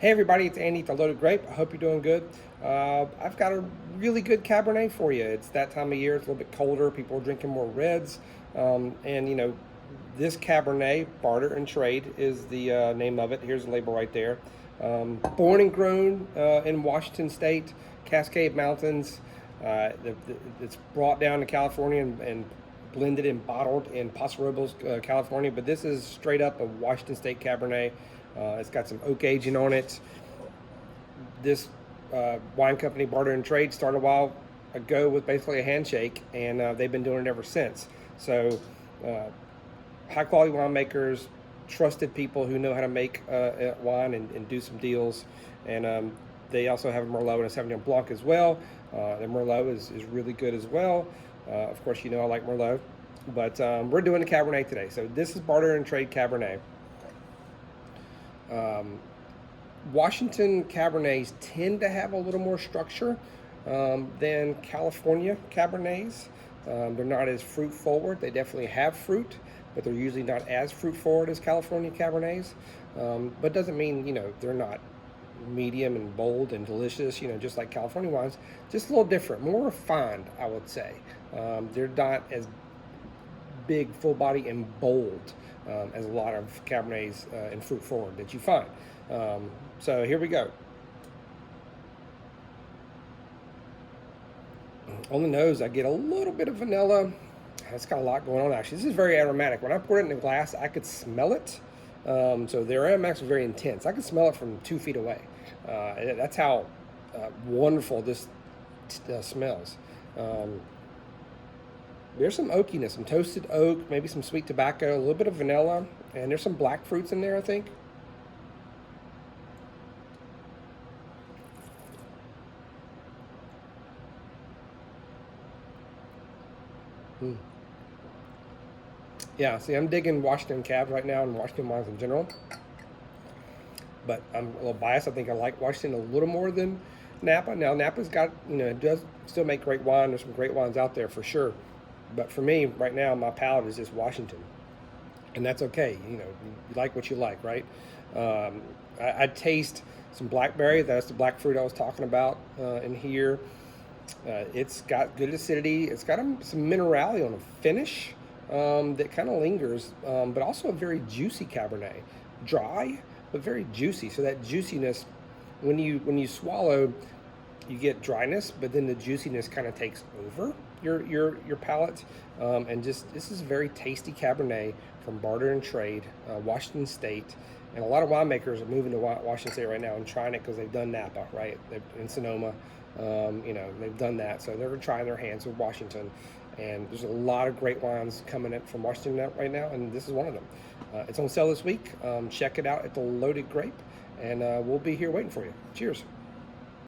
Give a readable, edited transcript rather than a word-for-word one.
Hey everybody, it's Andy at the Loaded Grape. I hope you're doing good. I've got a really good Cabernet for you. It's that time of year. It's a little bit colder. People are drinking more reds, and this Cabernet, Barter and Trade, is the name of it. Here's the label right there. Born and grown in Washington State, Cascade Mountains. It's brought down to California and blended and bottled in Paso Robles, California. But this is straight up a Washington State Cabernet. It's got some oak aging on it. This wine company, Barter and Trade, started a while ago with basically a handshake, and they've been doing it ever since. So, high quality winemakers, trusted people who know how to make wine and do some deals. And they also have a Merlot and a Sauvignon Blanc as well. The Merlot is really good as well. Of course, I like Merlot. But we're doing a Cabernet today. So this is Barter and Trade Cabernet. Washington Cabernets tend to have a little more structure than California Cabernets. They're not as fruit forward. They definitely have fruit, but they're usually not as fruit forward as California Cabernets. But doesn't mean, they're not medium and bold and delicious, just like California wines. Just a little different, more refined, I would say. They're not as big, full body, and bold as a lot of Cabernets in fruit forward that you find. So here we go. On the nose, I get a little bit of vanilla. It's got a lot going on, actually. This is very aromatic. When I poured it in a glass, I could smell it. So the aromatics are very intense. I could smell it from 2 feet away. That's how wonderful this smells. There's some oakiness, some toasted oak, maybe some sweet tobacco, a little bit of vanilla, and there's some black fruits in there, I think. Yeah, see, I'm digging Washington Cabs right now and Washington wines in general. But I'm a little biased. I think I like Washington a little more than Napa. Now, Napa's got, it does still make great wine. There's some great wines out there for sure. But for me, right now, my palate is just Washington. And that's okay. You like what you like, right? I taste some blackberry. That's the black fruit I was talking about in here. It's got good acidity. It's got some minerality on the finish that kind of lingers, but also a very juicy Cabernet. Dry, but very juicy. So that juiciness, when you swallow, you get dryness, but then the juiciness kind of takes over your palate. And just, this is a very tasty Cabernet from Barter and Trade, Washington State. And a lot of winemakers are moving to Washington State right now and trying it because they've done Napa, right? In Sonoma, they've done that. So they're trying their hands with Washington. And there's a lot of great wines coming in from Washington right now, and this is one of them. It's on sale this week. Check it out at the Loaded Grape, and we'll be here waiting for you. Cheers.